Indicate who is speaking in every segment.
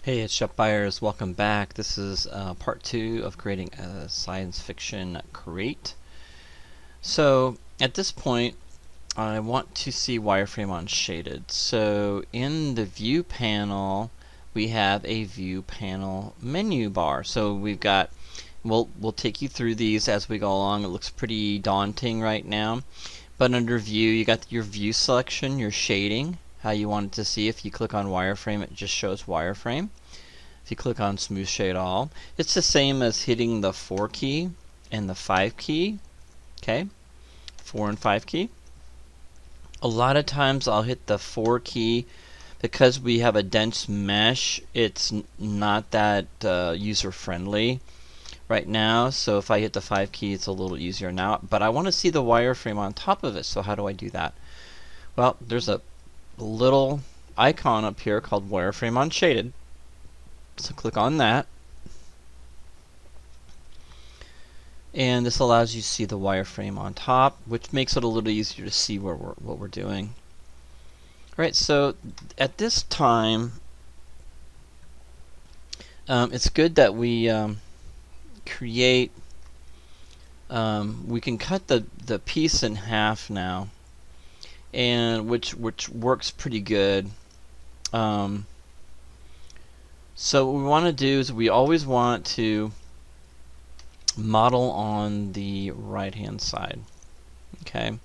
Speaker 1: Hey, it's Shep Byers. Welcome back. This is part 2 of creating a science fiction crate. So at this point, I want to see wireframe on shaded. So in the view panel, we have a view panel menu bar. So we'll take you through these as we go along. It looks pretty daunting right now, but under view, you got your view selection, your shading, how you want it to see. If you click on wireframe, it just shows wireframe. If you click on Smooth Shade All, it's the same as hitting the 4 key and the 5 key. Okay, 4 and 5 key. A lot of times I'll hit the 4 key because we have a dense mesh. It's not that user friendly right now. So if I hit the 5 key, it's a little easier now. But I want to see the wireframe on top of it. So how do I do that? Well, there's a little icon up here called Wireframe on Shaded. So click on that, and this allows you to see the wireframe on top, which makes it a little easier to see what we're doing. Alright, so at this time, it's good that we create, we can cut the piece in half now, and which works pretty good. So what we want to do is we always want to model on the right hand side. Okay.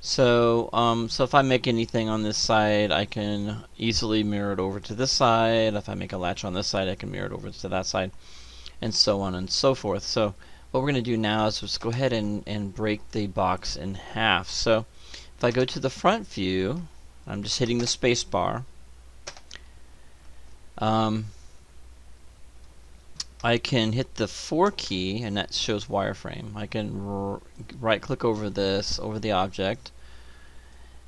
Speaker 1: So so if I make anything on this side, I can easily mirror it over to this side. If I make a latch on this side, I can mirror it over to that side, and so on and so forth. So what we're going to do now is just go ahead and break the box in half. So if I go to the front view, I'm just hitting the space bar. I can hit the 4 key, and that shows wireframe. I can right click over this, over the object,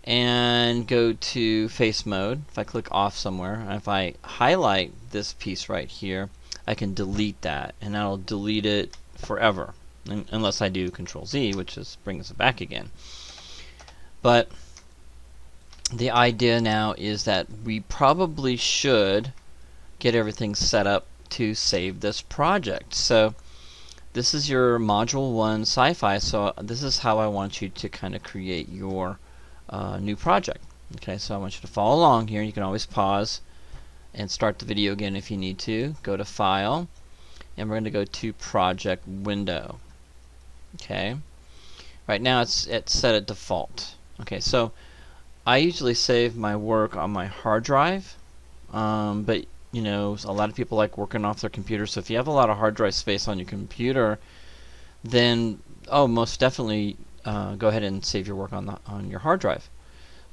Speaker 1: and go to face mode. If I click off somewhere, and if I highlight this piece right here, I can delete that, and that'll delete it forever, unless I do Control Z, which just brings it back again. But the idea now is that we probably should get everything set up to save this project. So this is your module 1 sci-fi, so this is how I want you to kind of create your new project. Okay, so I want you to follow along here. You can always pause and start the video again if you need to. Go to File, and we're going to go to Project Window. Okay, right now it's set at default. Okay, so I usually save my work on my hard drive, but you know, a lot of people like working off their computer, so if you have a lot of hard drive space on your computer, then most definitely go ahead and save your work on your hard drive.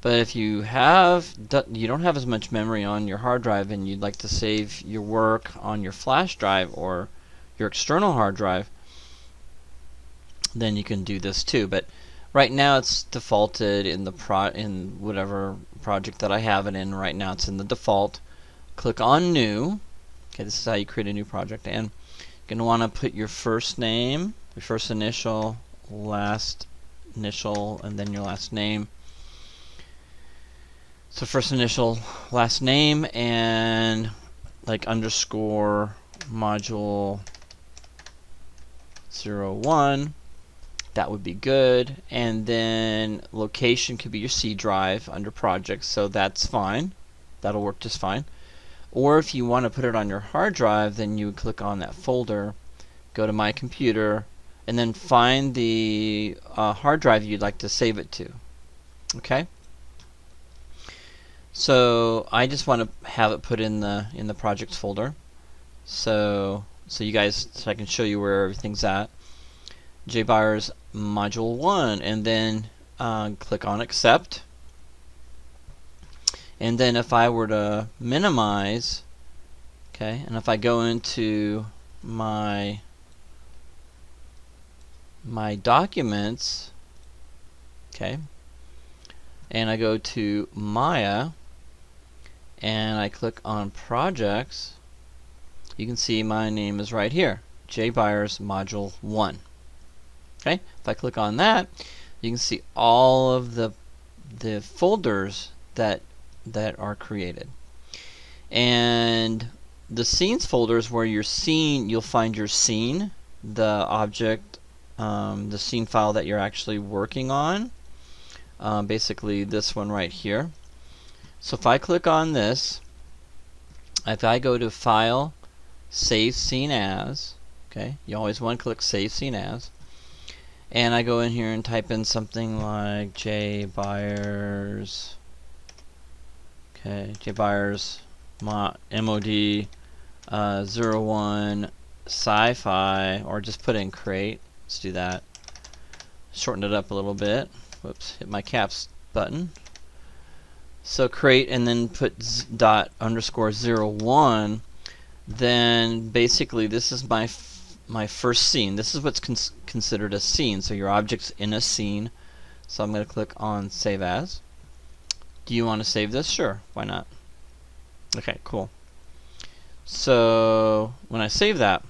Speaker 1: But if you don't have as much memory on your hard drive and you'd like to save your work on your flash drive or your external hard drive, then you can do this too. But right now it's defaulted in in whatever project that I have it in. Right now it's in the default. Click on New. Okay, this is how you create a new project, and you're going to want to put your first name, your first initial, last initial, and then your last name. So first initial, last name, and like underscore module 01. That would be good. And then location could be your C drive under projects, so that's fine. That'll work just fine. Or if you want to put it on your hard drive, then you would click on that folder, go to My Computer, and then find the hard drive you'd like to save it to. Okay? So I just want to have it put in the projects folder. So I can show you where everything's at. J Byers Module 1, and then click on Accept. And then if I were to minimize, okay, and if I go into my documents, okay, and I go to Maya, and I click on projects, you can see my name is right here, J Byers Module 1. Okay, if I click on that, you can see all of the folders that are created. And the scenes folder is where you'll find your scene, the object, the scene file that you're actually working on. Basically this one right here. So if I click on this, if I go to File, Save Scene As, okay, you always want to click Save Scene As, and I go in here and type in something like J Byers, okay, J Byers mod 01 sci-fi, or just put in crate. Let's do that. Shorten it up a little bit. Whoops, hit my caps button. So crate, and then put dot underscore 01. Then basically this is my first scene. This is what's considered a scene. So your object's in a scene. So I'm going to click on Save As. Do you want to save this? Sure, why not? Okay, cool. So when I save that,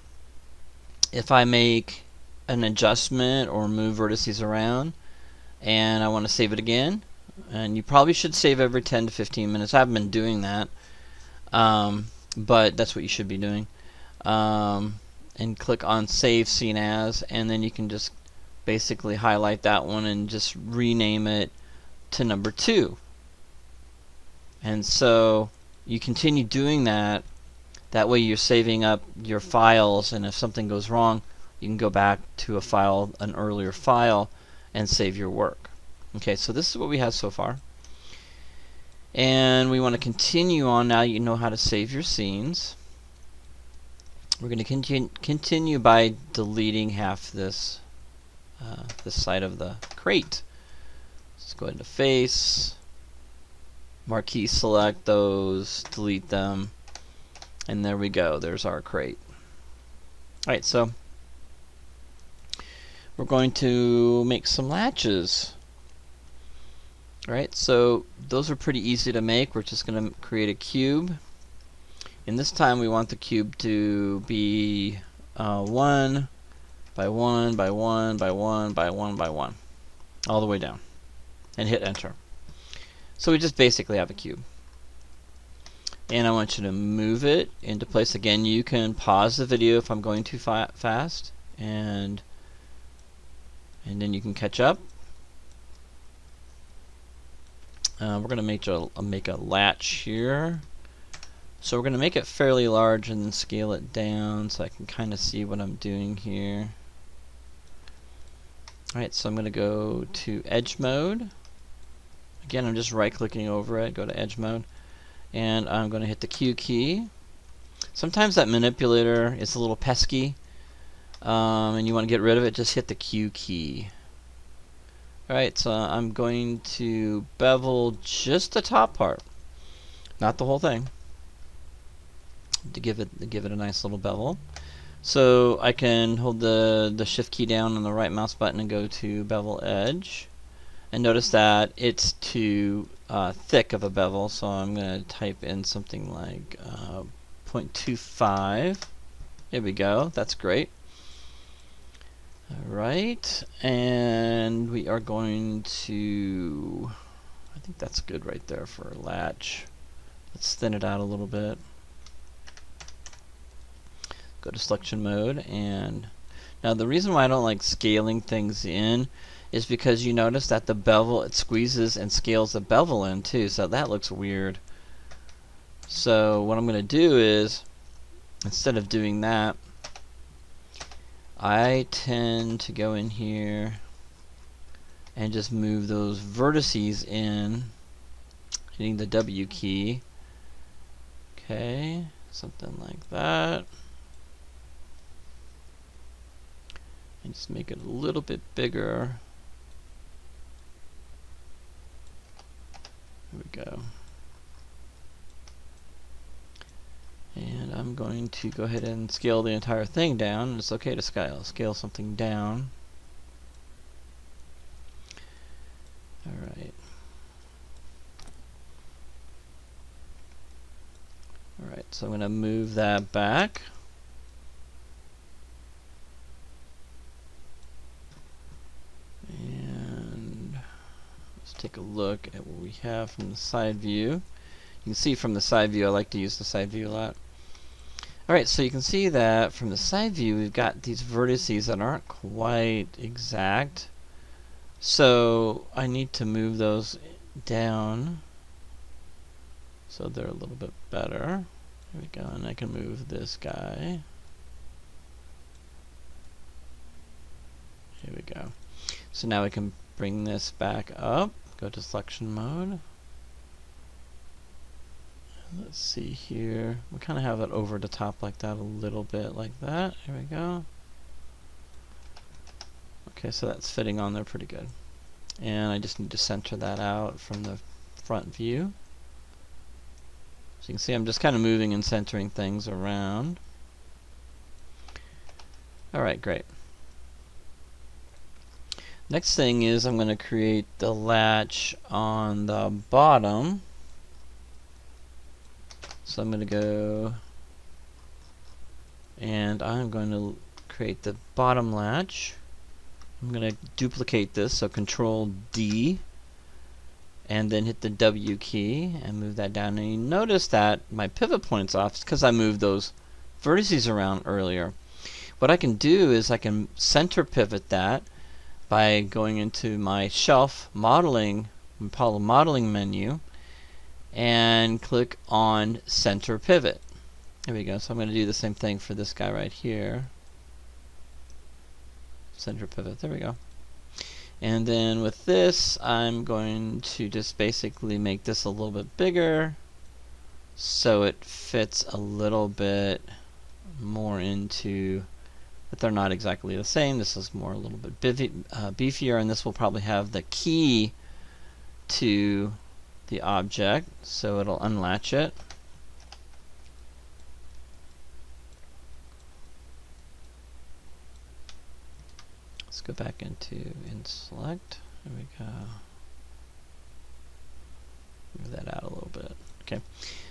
Speaker 1: if I make an adjustment or move vertices around and I want to save it again, and you probably should save every 10 to 15 minutes. I haven't been doing that, but that's what you should be doing. And click on Save Scene As, and then you can just basically highlight that one and just rename it to number 2. And so you continue doing that. That way you're saving up your files, and if something goes wrong, you can go back to an earlier file, and save your work. Okay, so this is what we have so far. And we want to continue on. Now you know how to save your scenes. We're going to continue by deleting half this side of the crate. Let's go ahead to Face, Marquee, select those, delete them, and there we go. There's our crate. Alright, so we're going to make some latches. Alright, so those are pretty easy to make. We're just going to create a cube. And this time we want the cube to be 1 by 1 by 1 by 1 by 1 by 1, all the way down, and hit enter. So we just basically have a cube. And I want you to move it into place. Again, you can pause the video if I'm going too fast, and then you can catch up. We're going to make a latch here. So we're going to make it fairly large and then scale it down so I can kind of see what I'm doing here. Alright, so I'm going to go to Edge Mode. Again, I'm just right clicking over it, go to Edge Mode, and I'm going to hit the Q key. Sometimes that manipulator is a little pesky, and you want to get rid of it, just hit the Q key. Alright, so I'm going to bevel just the top part, not the whole thing, to give it a nice little bevel. So I can hold the Shift key down on the right mouse button and go to Bevel Edge. And notice that it's too thick of a bevel, so I'm going to type in something like 0.25. There we go, that's great. Alright, and we are going to, I think that's good right there for a latch. Let's thin it out a little bit. Go to selection mode, and now the reason why I don't like scaling things in is because you notice that the bevel, it squeezes and scales the bevel in too, so that looks weird. So what I'm going to do is, instead of doing that, I tend to go in here and just move those vertices in, hitting the W key. Okay, something like that. And just make it a little bit bigger. There we go. And I'm going to go ahead and scale the entire thing down. It's okay to scale something down. Alright. Alright, so I'm going to move that back. And let's take a look at what we have from the side view. You can see from the side view, I like to use the side view a lot. Alright, so you can see that from the side view we've got these vertices that aren't quite exact. So I need to move those down so they're a little bit better. There we go, and I can move this guy. Here we go. So now we can bring this back up, go to selection mode. Let's see here. We kind of have it over the top like that, a little bit like that. Here we go. Okay, so that's fitting on there pretty good. And I just need to center that out from the front view. So you can see I'm just kind of moving and centering things around. Alright, great. Next thing is I'm going to create the latch on the bottom. So I'm going to go and I'm going to create the bottom latch. I'm going to duplicate this, so Control D, and then hit the W key and move that down. And you notice that my pivot point's off. It's because I moved those vertices around earlier. What I can do is I can center pivot that by going into my shelf modeling, Apollo modeling menu, and click on center pivot. There we go. So I'm going to do the same thing for this guy right here. Center pivot. There we go. And then with this, I'm going to just basically make this a little bit bigger so it fits a little bit more into, but they're not exactly the same. This is more a little bit beefier, and this will probably have the key to the object, so it'll unlatch it. Let's go back into select. There we go. Move that out a little bit. Okay.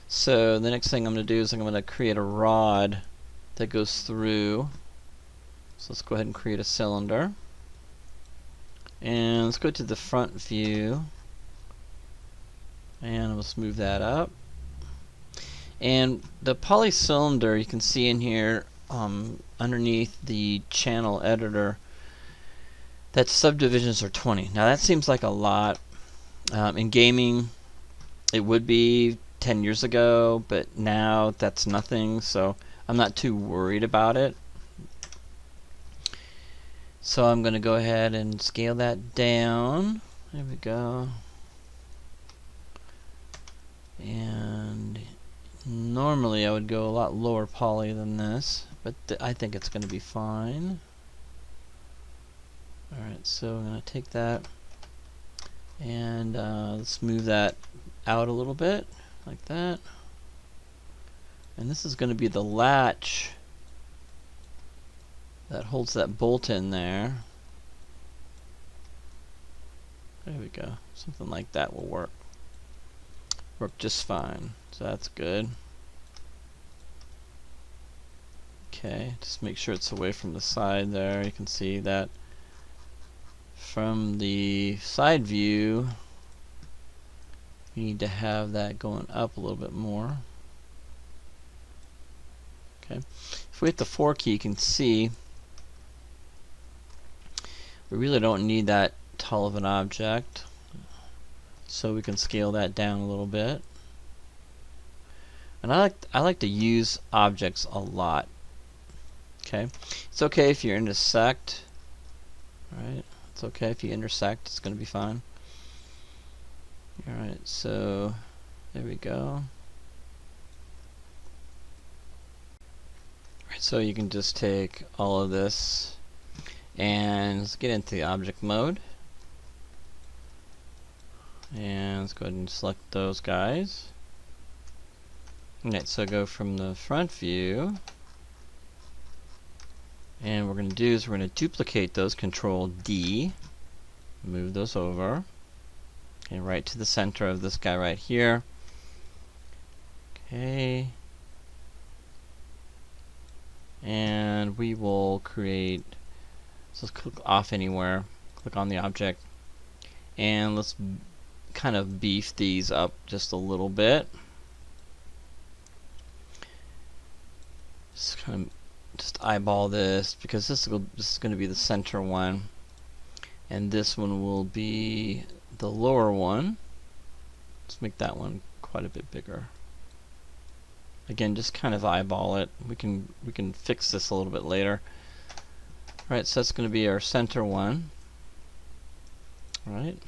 Speaker 1: So the next thing I'm going to do is I'm going to create a rod that goes through. So let's go ahead and create a cylinder. And let's go to the front view. And let's move that up. And the poly cylinder, you can see in here underneath the channel editor that subdivisions are 20. Now that seems like a lot. In gaming it would be 10 years ago, but now that's nothing, so I'm not too worried about it. So I'm going to go ahead and scale that down. There we go. And normally I would go a lot lower poly than this, but I think it's going to be fine. Alright, so I'm going to take that and let's move that out a little bit, like that. And this is going to be the latch that holds that bolt in there. There we go. Something like that will work. Work just fine. So that's good. Okay, just make sure it's away from the side there. You can see that from the side view you need to have that going up a little bit more. Okay. If we hit the 4 key, you can see we really don't need that tall of an object, so we can scale that down a little bit. And I like to use objects a lot. Okay, it's okay if you intersect. Right, it's okay if you intersect. It's going to be fine. All right, so there we go. All right, so you can just take all of this and let's get into the object mode. And let's go ahead and select those guys. Alright, so go from the front view. And what we're going to do is we're going to duplicate those, Control D, move those over, and right to the center of this guy right here. Okay. And we will create, so let's click off anywhere, click on the object, and let's kind of beef these up just a little bit. Let's kind of just eyeball this, because this is going to be the center one, and this one will be the lower one. Let's make that one quite a bit bigger. Again, just kind of eyeball it. We can fix this a little bit later. All right, so that's going to be our center one. All right.